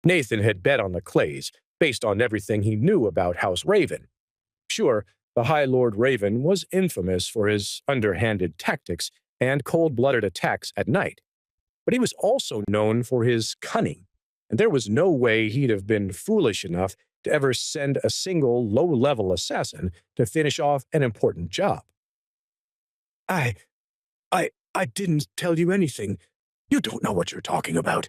Nathan had bet on the Clays, based on everything he knew about House Raven. Sure, the High Lord Raven was infamous for his underhanded tactics and cold-blooded attacks at night, but he was also known for his cunning, and there was no way he'd have been foolish enough to ever send a single low-level assassin to finish off an important job. I didn't tell you anything. You don't know what you're talking about.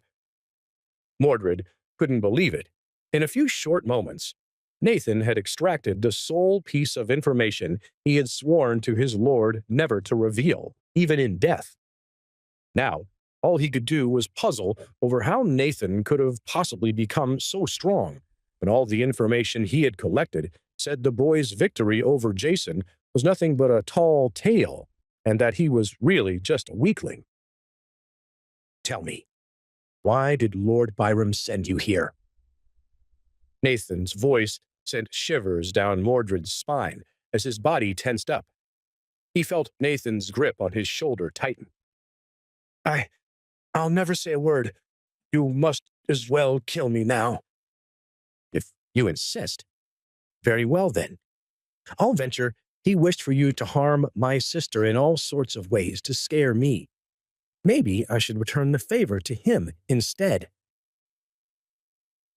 Mordrid couldn't believe it. In a few short moments, Nathan had extracted the sole piece of information he had sworn to his lord never to reveal, even in death. Now, all he could do was puzzle over how Nathan could have possibly become so strong, when all the information he had collected said the boy's victory over Jason was nothing but a tall tale, and that he was really just a weakling. Tell me, why did Lord Byrum send you here? Nathan's voice sent shivers down Mordred's spine as his body tensed up. He felt Nathan's grip on his shoulder tighten. I'll never say a word. You must as well kill me now. If you insist. Very well, then. I'll venture he wished for you to harm my sister in all sorts of ways to scare me. Maybe I should return the favor to him instead.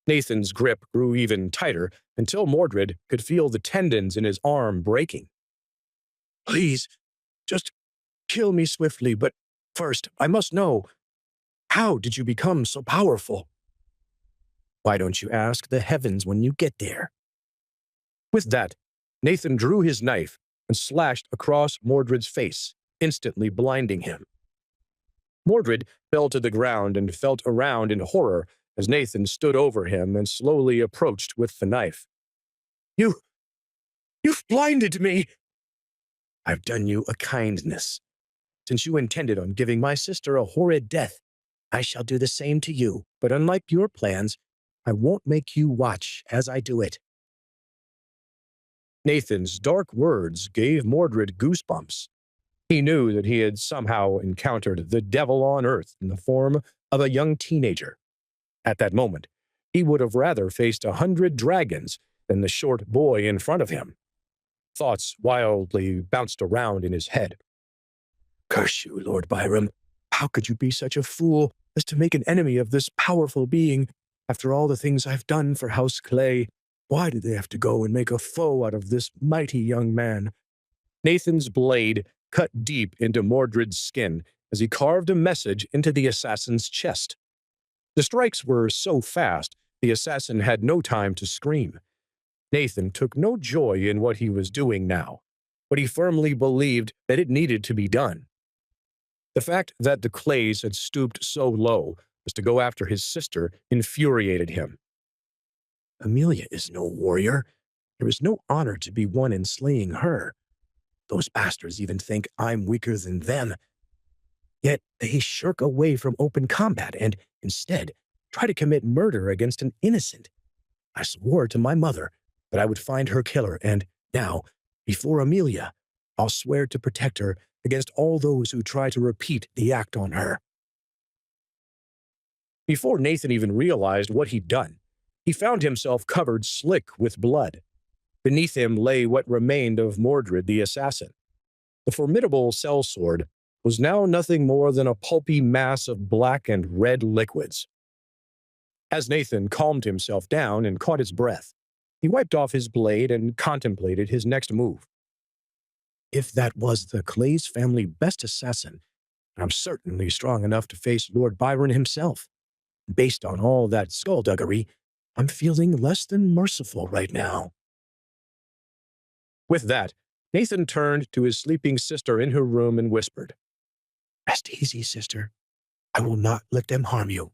Nathan's grip grew even tighter until Mordrid could feel the tendons in his arm breaking. Please, just kill me swiftly, but first I must know, how did you become so powerful? Why don't you ask the heavens when you get there? With that, Nathan drew his knife and slashed across Mordred's face, instantly blinding him. Mordrid fell to the ground and felt around in horror as Nathan stood over him and slowly approached with the knife. You've blinded me! I've done you a kindness. Since you intended on giving my sister a horrid death, I shall do the same to you, but unlike your plans, I won't make you watch as I do it. Nathan's dark words gave Mordrid goosebumps. He knew that he had somehow encountered the devil on earth in the form of a young teenager. At that moment, he would have rather faced 100 dragons than the short boy in front of him. Thoughts wildly bounced around in his head. Curse you, Lord Byrum. How could you be such a fool as to make an enemy of this powerful being? After all the things I've done for House Clay, why did they have to go and make a foe out of this mighty young man? Nathan's blade cut deep into Mordred's skin as he carved a message into the assassin's chest. The strikes were so fast, the assassin had no time to scream. Nathan took no joy in what he was doing now, but he firmly believed that it needed to be done. The fact that the Clays had stooped so low as to go after his sister infuriated him. Amelia is no warrior. There is no honor to be won in slaying her. Those bastards even think I'm weaker than them. Yet they shirk away from open combat and, instead, try to commit murder against an innocent. I swore to my mother that I would find her killer, and now, before Amelia, I'll swear to protect her against all those who try to repeat the act on her. Before Nathan even realized what he'd done, he found himself covered slick with blood. Beneath him lay what remained of Mordrid the assassin. The formidable sellsword was now nothing more than a pulpy mass of black and red liquids. As Nathan calmed himself down and caught his breath, he wiped off his blade and contemplated his next move. If that was the Clay's family best assassin, I'm certainly strong enough to face Lord Byron himself. Based on all that skullduggery, I'm feeling less than merciful right now. With that, Nathan turned to his sleeping sister in her room and whispered, Rest easy, sister. I will not let them harm you.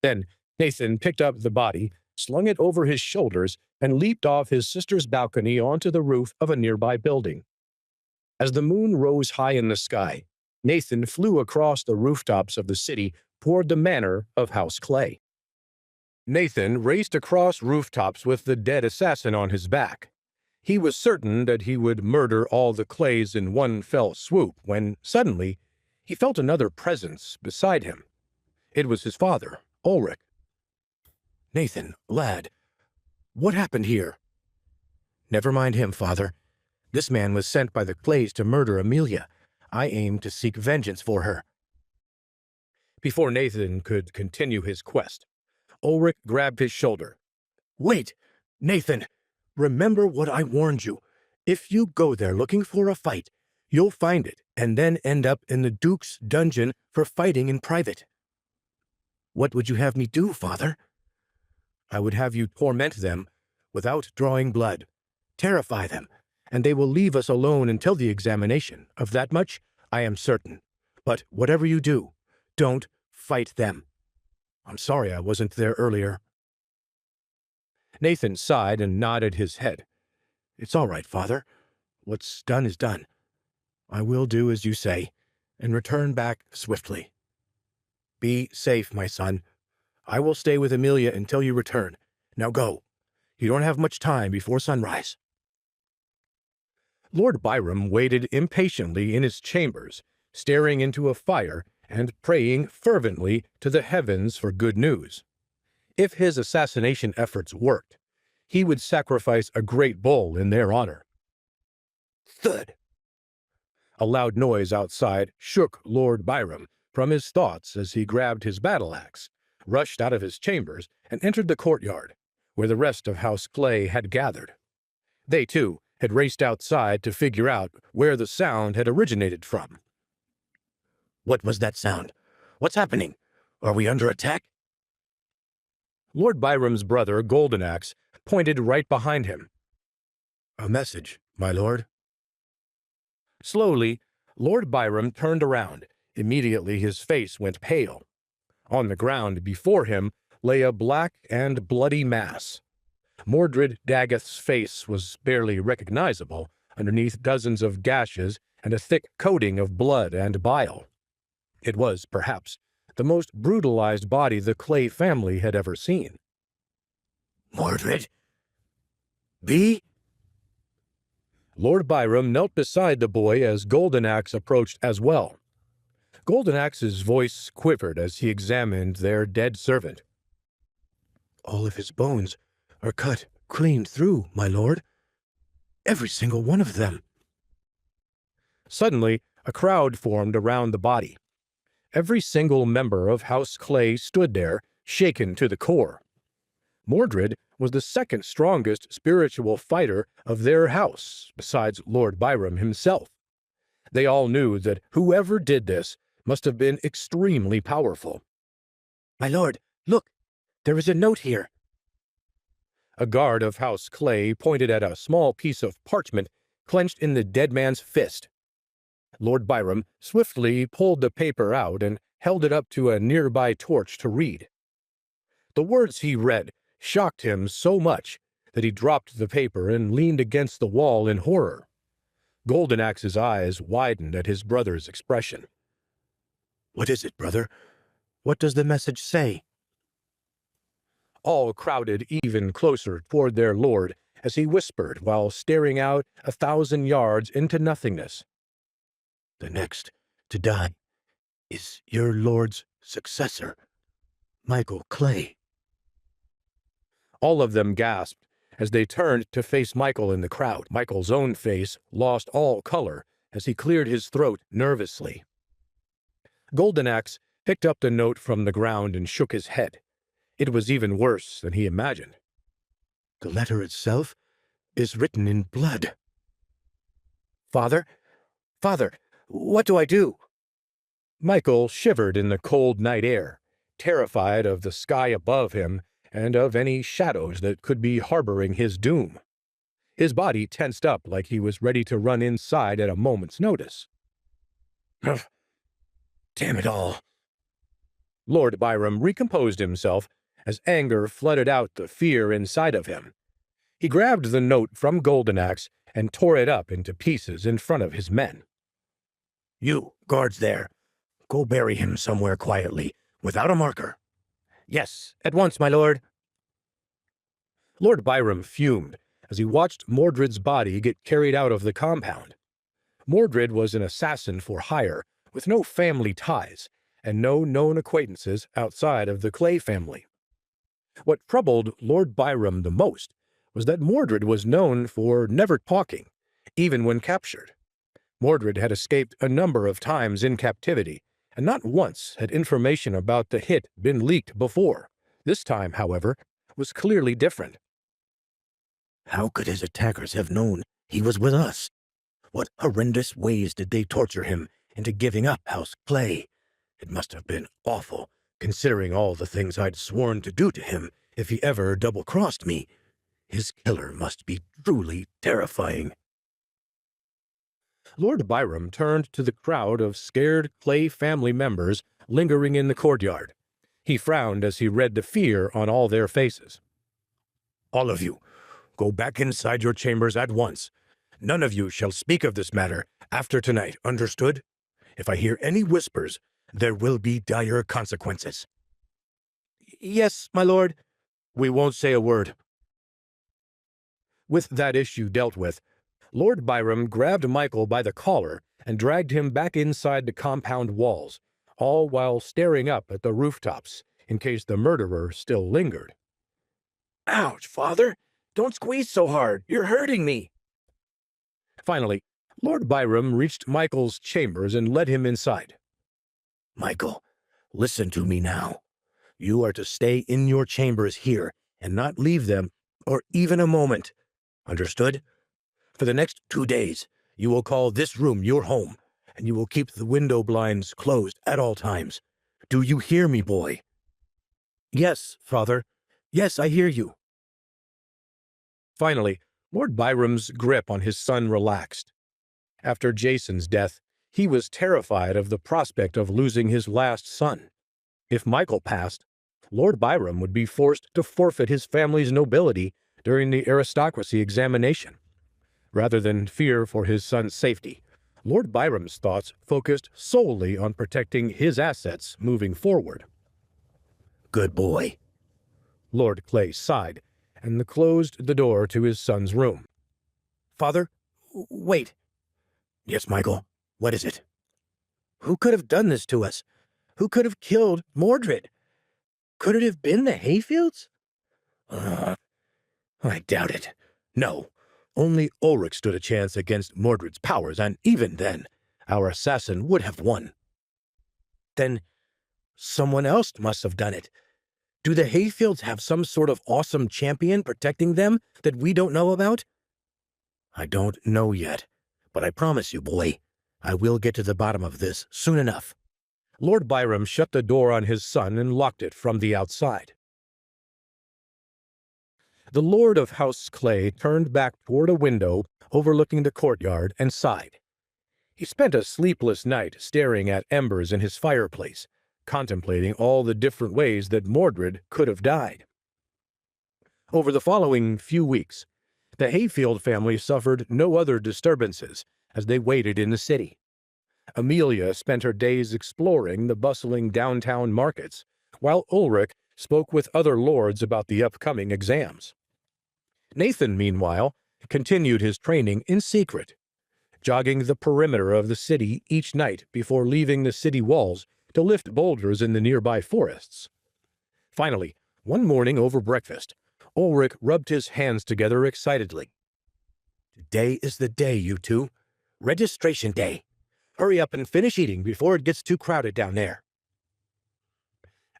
Then Nathan picked up the body, slung it over his shoulders, and leaped off his sister's balcony onto the roof of a nearby building. As the moon rose high in the sky, Nathan flew across the rooftops of the city toward the manor of House Clay. Nathan raced across rooftops with the dead assassin on his back. He was certain that he would murder all the Clays in one fell swoop when, suddenly, he felt another presence beside him. It was his father, Ulrich. Nathan, lad, what happened here? Never mind him, father. This man was sent by the Clays to murder Amelia. I aim to seek vengeance for her. Before Nathan could continue his quest, Ulrich grabbed his shoulder. Wait, Nathan, remember what I warned you. If you go there looking for a fight, you'll find it and then end up in the Duke's dungeon for fighting in private. What would you have me do, father? I would have you torment them without drawing blood, terrify them, and they will leave us alone until the examination. Of that much I am certain. But whatever you do, don't fight them. I'm sorry I wasn't there earlier. Nathan sighed and nodded his head. It's all right, father. What's done is done. I will do as you say, and return back swiftly. Be safe, my son. I will stay with Amelia until you return. Now go. You don't have much time before sunrise. Lord Byrum waited impatiently in his chambers, staring into a fire and praying fervently to the heavens for good news. If his assassination efforts worked, he would sacrifice a great bull in their honor. Thud! A loud noise outside shook Lord Byrum from his thoughts as he grabbed his battle-axe, rushed out of his chambers, and entered the courtyard, where the rest of House Clay had gathered. They, too, had raced outside to figure out where the sound had originated from. What was that sound? What's happening? Are we under attack? Lord Byrum's brother, Goldenaxe, pointed right behind him. A message, my lord. Slowly, Lord Byrum turned around. Immediately his face went pale. On the ground before him lay a black and bloody mass. Mordrid Daggath's face was barely recognizable underneath dozens of gashes and a thick coating of blood and bile. It was, perhaps, the most brutalized body the Clay family had ever seen. Mordrid? B? Lord Byrum knelt beside the boy as Goldenaxe approached as well. Goldenaxe's voice quivered as he examined their dead servant. All of his bones are cut clean through, my lord. Every single one of them. Suddenly, a crowd formed around the body. Every single member of House Clay stood there, shaken to the core. Mordrid was the second strongest spiritual fighter of their house, besides Lord Byrum himself. They all knew that whoever did this must have been extremely powerful. My lord, look, there is a note here. A guard of House Clay pointed at a small piece of parchment clenched in the dead man's fist. Lord Byrum swiftly pulled the paper out and held it up to a nearby torch to read. The words he read shocked him so much that he dropped the paper and leaned against the wall in horror. Goldenaxe's eyes widened at his brother's expression. What is it, brother? What does the message say? All crowded even closer toward their lord as he whispered while staring out 1,000 yards into nothingness. The next to die is your lord's successor, Michael Clay. All of them gasped as they turned to face Michael in the crowd. Michael's own face lost all color as he cleared his throat nervously. Goldenaxe picked up the note from the ground and shook his head. It was even worse than he imagined. The letter itself is written in blood. Father, what do I do? Michael shivered in the cold night air, terrified of the sky above him and of any shadows that could be harboring his doom. His body tensed up like he was ready to run inside at a moment's notice. Damn it all. Lord Byrum recomposed himself as anger flooded out the fear inside of him. He grabbed the note from Goldenaxe and tore it up into pieces in front of his men. You, guards there, go bury him somewhere quietly, without a marker. Yes, at once, my lord. Lord Byrum fumed as he watched Mordrid's body get carried out of the compound. Mordrid was an assassin for hire, with no family ties, and no known acquaintances outside of the Clay family. What troubled Lord Byrum the most was that Mordrid was known for never talking, even when captured. Mordrid had escaped a number of times in captivity, and not once had information about the hit been leaked before. This time, however, was clearly different. How could his attackers have known he was with us? What horrendous ways did they torture him into giving up House Clay? It must have been awful, considering all the things I'd sworn to do to him if he ever double-crossed me. His killer must be truly terrifying. Lord Byrum turned to the crowd of scared Clay family members lingering in the courtyard. He frowned as he read the fear on all their faces. All of you, go back inside your chambers at once. None of you shall speak of this matter after tonight, understood? If I hear any whispers, there will be dire consequences. Yes, my lord. We won't say a word. With that issue dealt with, Lord Byrum grabbed Michael by the collar and dragged him back inside the compound walls, all while staring up at the rooftops in case the murderer still lingered. Ouch, Father! Don't squeeze so hard. You're hurting me. Finally, Lord Byrum reached Michael's chambers and led him inside. Michael, listen to me now. You are to stay in your chambers here and not leave them or even a moment. Understood? For the next 2 days, you will call this room your home, and you will keep the window blinds closed at all times. Do you hear me, boy? Yes, Father. Yes, I hear you. Finally, Lord Byrum's grip on his son relaxed. After Jason's death, he was terrified of the prospect of losing his last son. If Michael passed, Lord Byrum would be forced to forfeit his family's nobility during the aristocracy examination. Rather than fear for his son's safety, Lord Byrum's thoughts focused solely on protecting his assets moving forward. Good boy. Lord Clay sighed and closed the door to his son's room. Father, wait. Yes, Michael, what is it? Who could have done this to us? Who could have killed Mordrid? Could it have been the Hayfields? I doubt it. No, only Ulrich stood a chance against Mordred's powers, and even then, our assassin would have won. Then someone else must have done it. Do the Hayfields have some sort of awesome champion protecting them that we don't know about? I don't know yet, but I promise you, boy, I will get to the bottom of this soon enough. Lord Byrum shut the door on his son and locked it from the outside. The Lord of House Clay turned back toward a window overlooking the courtyard and sighed. He spent a sleepless night staring at embers in his fireplace, contemplating all the different ways that Mordrid could have died. Over the following few weeks, the Hayfield family suffered no other disturbances as they waited in the city. Amelia spent her days exploring the bustling downtown markets, while Ulrich spoke with other lords about the upcoming exams. Nathan, meanwhile, continued his training in secret, jogging the perimeter of the city each night before leaving the city walls to lift boulders in the nearby forests. Finally, one morning over breakfast, Ulrich rubbed his hands together excitedly. Today is the day, you two. Registration day. Hurry up and finish eating before it gets too crowded down there.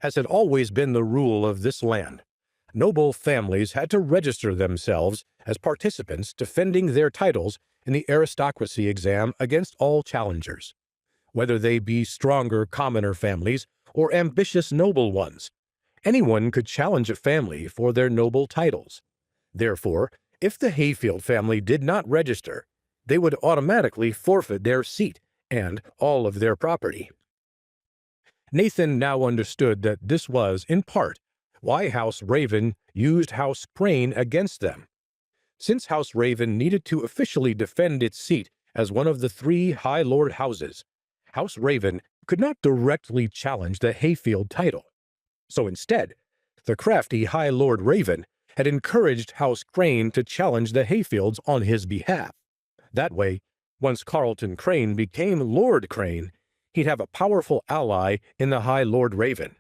As had always been the rule of this land, noble families had to register themselves as participants defending their titles in the aristocracy exam against all challengers, whether they be stronger commoner families or ambitious noble ones. Anyone could challenge a family for their noble titles. Therefore, if the Hayfield family did not register, they would automatically forfeit their seat and all of their property. Nathan now understood that this was, in part, why House Raven used House Crane against them. Since House Raven needed to officially defend its seat as one of the 3 High Lord houses, House Raven could not directly challenge the Hayfield title. So instead, the crafty High Lord Raven had encouraged House Crane to challenge the Hayfields on his behalf. That way, once Carlton Crane became Lord Crane, he'd have a powerful ally in the High Lord Raven.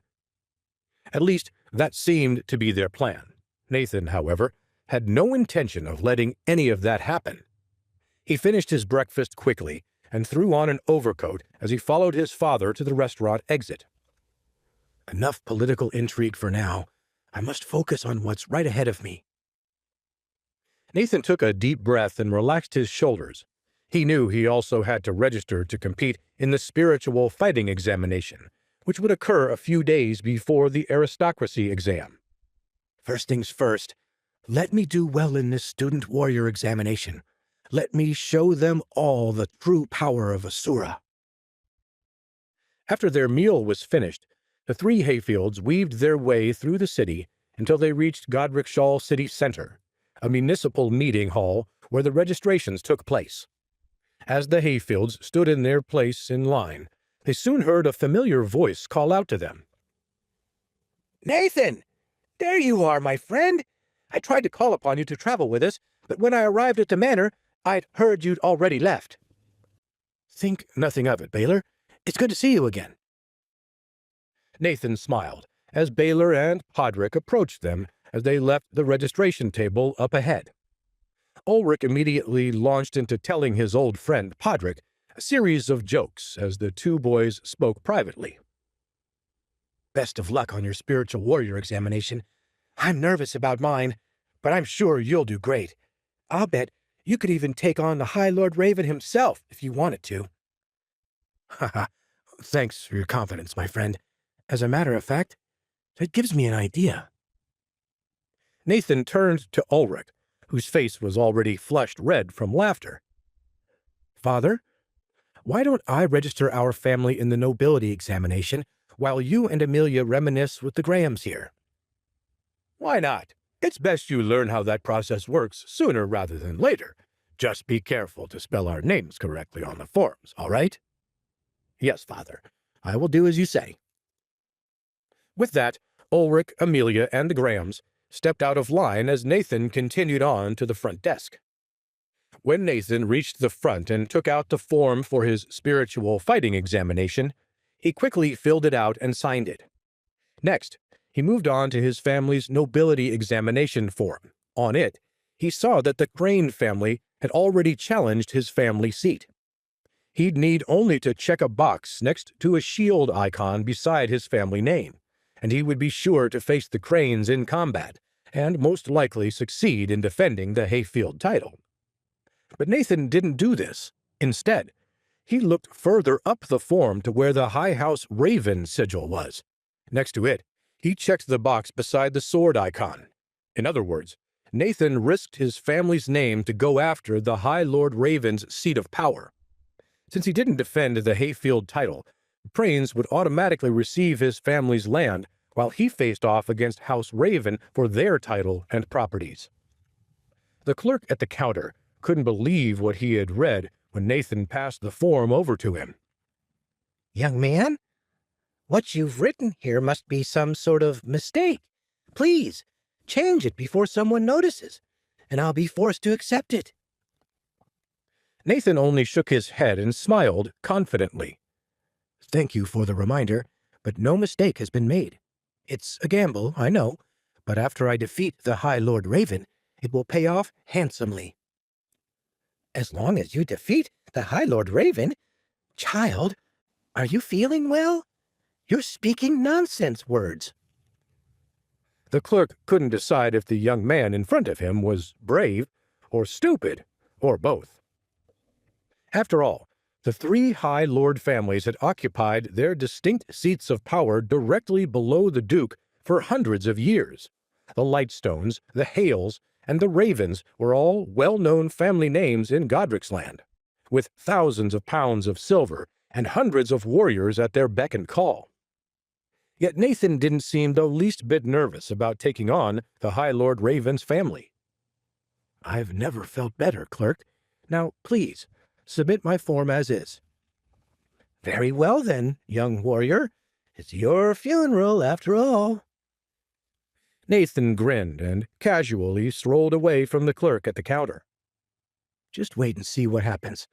At least, That seemed to be their plan. Nathan, however, had no intention of letting any of that happen. He finished his breakfast quickly and threw on an overcoat as he followed his father to the restaurant exit. Enough political intrigue for now. I must focus on what's right ahead of me. Nathan took a deep breath and relaxed his shoulders. He knew he also had to register to compete in the spiritual fighting examination, which would occur a few days before the aristocracy exam. First things first, let me do well in this student warrior examination. Let me show them all the true power of Asura. After their meal was finished, the three Hayfields weaved their way through the city until they reached Godricshall City Center, a municipal meeting hall where the registrations took place. As the Hayfields stood in their place in line, they soon heard a familiar voice call out to them. "Nathan! There you are, my friend! I tried to call upon you to travel with us, but when I arrived at the manor, I'd heard you'd already left." Think nothing of it, Baylor. It's good to see you again. Nathan smiled as Baylor and Podrick approached them as they left the registration table up ahead. Ulrich immediately launched into telling his old friend Podrick a series of jokes as the two boys spoke privately. Best of luck on your spiritual warrior examination. I'm nervous about mine, but I'm sure you'll do great. I'll bet you could even take on the High Lord Raven himself if you wanted to. Haha, thanks for your confidence, my friend. As a matter of fact, that gives me an idea. Nathan turned to Ulrich, whose face was already flushed red from laughter. Father, why don't I register our family in the nobility examination while you and Amelia reminisce with the Grahams here? Why not? It's best you learn how that process works sooner rather than later. Just be careful to spell our names correctly on the forms, all right? Yes, Father. I will do as you say. With that, Ulrich, Amelia, and the Grahams stepped out of line as Nathan continued on to the front desk. When Nathan reached the front and took out the form for his spiritual fighting examination, he quickly filled it out and signed it. Next, he moved on to his family's nobility examination form. On it, he saw that the Crane family had already challenged his family seat. He'd need only to check a box next to a shield icon beside his family name, and he would be sure to face the Cranes in combat, and most likely succeed in defending the Hayfield title. But Nathan didn't do this. Instead, he looked further up the form to where the High House Raven sigil was. Next to it, he checked the box beside the sword icon. In other words, Nathan risked his family's name to go after the High Lord Raven's seat of power. Since he didn't defend the Hayfield title, the Cranes would automatically receive his family's land while he faced off against House Raven for their title and properties. The clerk at the counter couldn't believe what he had read when Nathan passed the form over to him. "Young man, what you've written here must be some sort of mistake. Please, change it before someone notices, and I'll be forced to accept it." Nathan only shook his head and smiled confidently. Thank you for the reminder, but no mistake has been made. It's a gamble, I know, but after I defeat the High Lord Raven, it will pay off handsomely. "As long as you defeat the High Lord Raven? Child, are you feeling well? You're speaking nonsense words." The clerk couldn't decide if the young man in front of him was brave or stupid, or both. After all, the three High Lord families had occupied their distinct seats of power directly below the Duke for hundreds of years. The Lightstones, the Hales, and the Ravens were all well-known family names in Godric's land, with thousands of pounds of silver and hundreds of warriors at their beck and call. Yet Nathan didn't seem the least bit nervous about taking on the High Lord Raven's family. I've never felt better, clerk. Now, please, submit my form as is. "Very well, then, young warrior. It's your funeral, after all." Nathan grinned and casually strolled away from the clerk at the counter. Just wait and see what happens.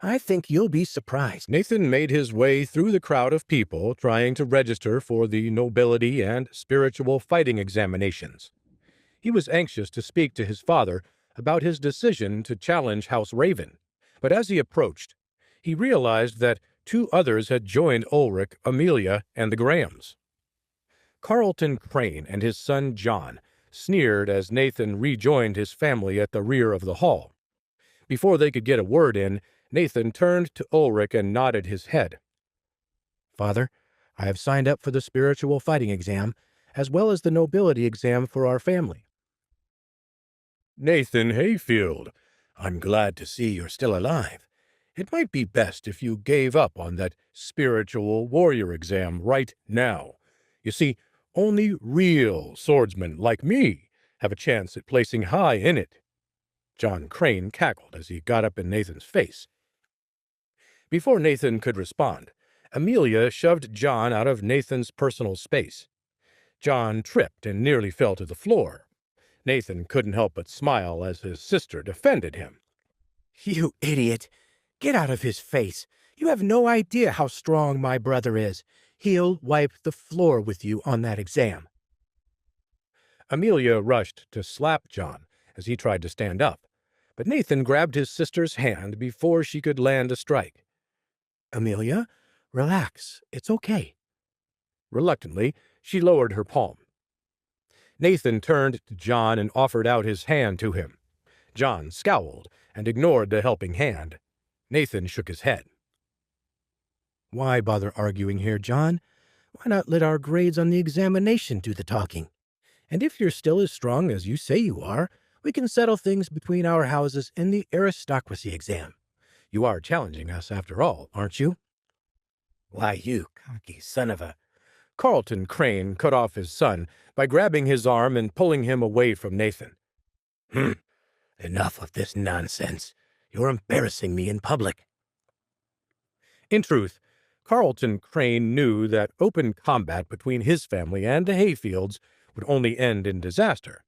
I think you'll be surprised. Nathan made his way through the crowd of people trying to register for the nobility and spiritual fighting examinations. He was anxious to speak to his father about his decision to challenge House Raven, but as he approached, he realized that 2 others had joined Ulrich, Amelia, and the Grahams. Carlton Crane and his son John sneered as Nathan rejoined his family at the rear of the hall. Before they could get a word in, Nathan turned to Ulrich and nodded his head. Father, I have signed up for the spiritual fighting exam, as well as the nobility exam for our family. Nathan Hayfield, I'm glad to see you're still alive. It might be best if you gave up on that spiritual warrior exam right now. You see, only real swordsmen like me have a chance at placing high in it. John Crane cackled as he got up in Nathan's face. Before Nathan could respond, Amelia shoved John out of Nathan's personal space. John tripped and nearly fell to the floor. Nathan couldn't help but smile as his sister defended him. You idiot! Get out of his face. You have no idea how strong my brother is. He'll wipe the floor with you on that exam. Amelia rushed to slap John as he tried to stand up, but Nathan grabbed his sister's hand before she could land a strike. Amelia, relax. It's okay. Reluctantly, she lowered her palm. Nathan turned to John and offered out his hand to him. John scowled and ignored the helping hand. Nathan shook his head. Why bother arguing here, John? Why not let our grades on the examination do the talking? And if you're still as strong as you say you are, we can settle things between our houses in the aristocracy exam. You are challenging us after all, aren't you? Why, you cocky son of a... Carlton Crane cut off his son by grabbing his arm and pulling him away from Nathan. Enough of this nonsense. You're embarrassing me in public. In truth, Carlton Crane knew that open combat between his family and the Hayfields would only end in disaster.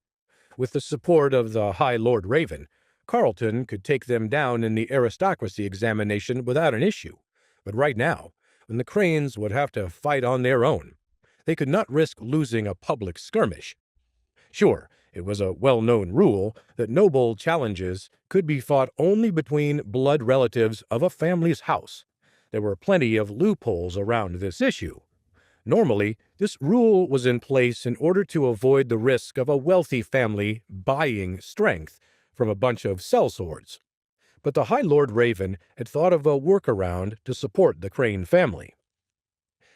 With the support of the High Lord Raven, Carlton could take them down in the aristocracy examination without an issue. But right now, when the Cranes would have to fight on their own, they could not risk losing a public skirmish. Sure, it was a well-known rule that noble challenges could be fought only between blood relatives of a family's house. There were plenty of loopholes around this issue. Normally, this rule was in place in order to avoid the risk of a wealthy family buying strength from a bunch of sellswords. But the High Lord Raven had thought of a workaround to support the Crane family.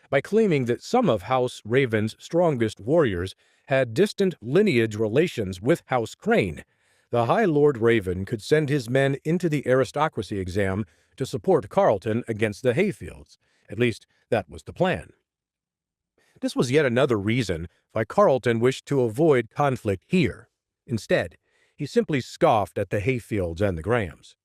By claiming that some of House Raven's strongest warriors had distant lineage relations with House Crane, the High Lord Raven could send his men into the aristocracy exam to support Carlton against the Hayfields. At least, that was the plan. This was yet another reason why Carlton wished to avoid conflict here. Instead, he simply scoffed at the Hayfields and the Grahams.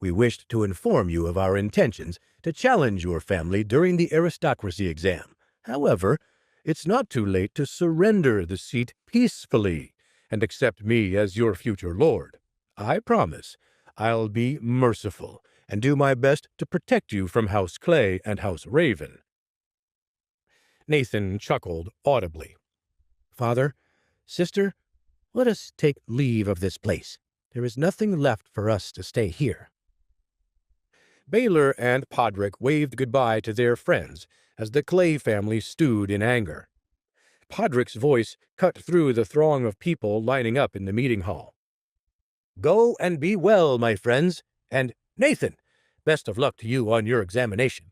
We wished to inform you of our intentions to challenge your family during the aristocracy exam. However, it's not too late to surrender the seat peacefully and accept me as your future lord. I promise I'll be merciful and do my best to protect you from House Clay and House Raven. Nathan chuckled audibly. Father, sister, let us take leave of this place. There is nothing left for us to stay here. Baylor and Podrick waved goodbye to their friends as the Clay family stewed in anger. Podrick's voice cut through the throng of people lining up in the meeting hall. Go and be well, my friends, and Nathan, best of luck to you on your examination.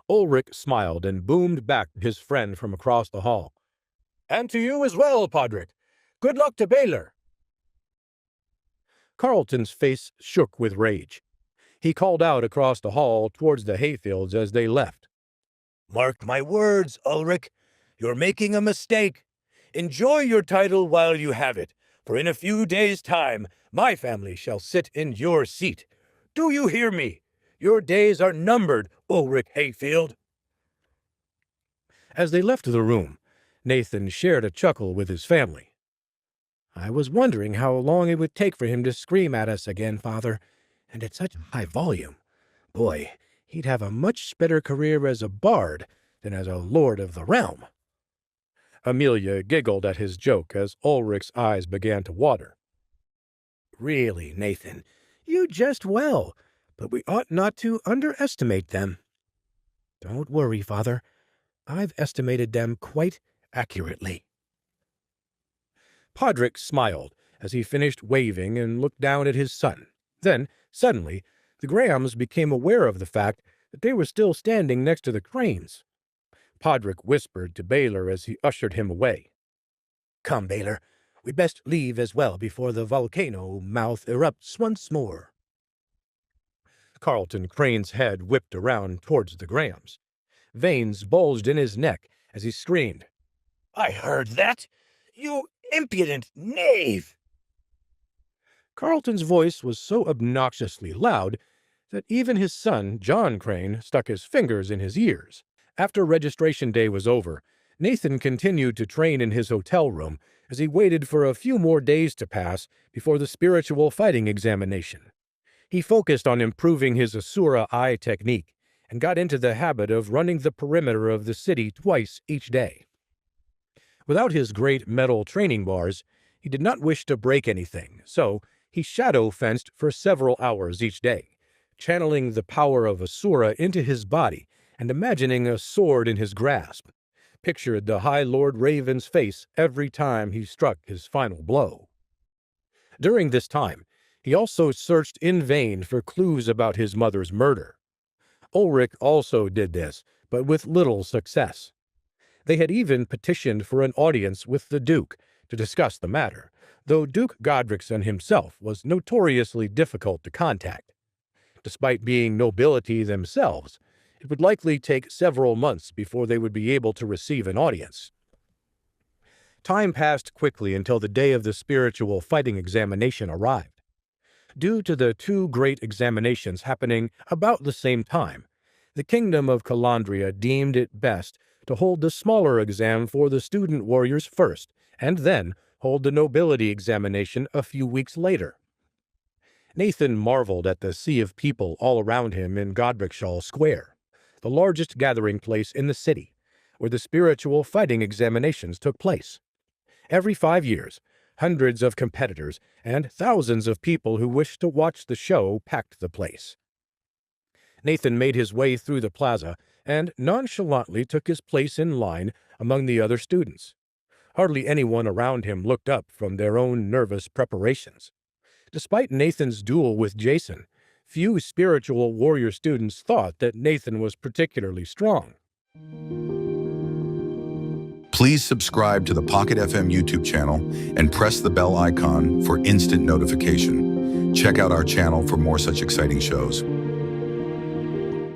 Ulrich smiled and boomed back to his friend from across the hall. And to you as well, Podrick. Good luck to Baylor. Carlton's face shook with rage. He called out across the hall towards the Hayfields as they left. Mark my words, Ulrich. You're making a mistake. Enjoy your title while you have it, for in a few days' time my family shall sit in your seat. Do you hear me? Your days are numbered, Ulrich Hayfield. As they left the room, Nathan shared a chuckle with his family. I was wondering how long it would take for him to scream at us again, Father. and at such high volume. Boy, he'd have a much better career as a bard than as a lord of the realm. Amelia giggled at his joke as Ulrich's eyes began to water. Really, Nathan, you jest well, but we ought not to underestimate them. Don't worry, Father. I've estimated them quite accurately. Podrick smiled as he finished waving and looked down at his son. Then, suddenly, the Grahams became aware of the fact that they were still standing next to the cranes. Podrick whispered to Baylor as he ushered him away. Come, Baylor, we'd best leave as well before the volcano mouth erupts once more. Carlton Crane's head whipped around towards the Grahams. Veins bulged in his neck as he screamed, I heard that! You impudent knave! Carlton's voice was so obnoxiously loud that even his son, John Crane, stuck his fingers in his ears. After registration day was over, Nathan continued to train in his hotel room as he waited for a few more days to pass before the spiritual fighting examination. He focused on improving his Asura eye technique and got into the habit of running the perimeter of the city twice each day. Without his great metal training bars, he did not wish to break anything, so he shadow fenced for several hours each day, channeling the power of Asura into his body and imagining a sword in his grasp, pictured the High Lord Raven's face every time he struck his final blow. During this time, he also searched in vain for clues about his mother's murder. Ulrich also did this, but with little success. They had even petitioned for an audience with the Duke to discuss the matter, though Duke Godrickson himself was notoriously difficult to contact. Despite being nobility themselves, it would likely take several months before they would be able to receive an audience. Time passed quickly until the day of the spiritual fighting examination arrived. Due to the two great examinations happening about the same time, the Kingdom of Calandria deemed it best to hold the smaller exam for the student warriors first, and then hold the nobility examination a few weeks later. Nathan marveled at the sea of people all around him in Godricshall Square, the largest gathering place in the city, where the spiritual fighting examinations took place. Every 5 years, hundreds of competitors and thousands of people who wished to watch the show packed the place. Nathan made his way through the plaza and nonchalantly took his place in line among the other students. Hardly anyone around him looked up from their own nervous preparations. Despite Nathan's duel with Jason, few spiritual warrior students thought that Nathan was particularly strong. Please subscribe to the Pocket FM YouTube channel and press the bell icon for instant notification. Check out our channel for more such exciting shows.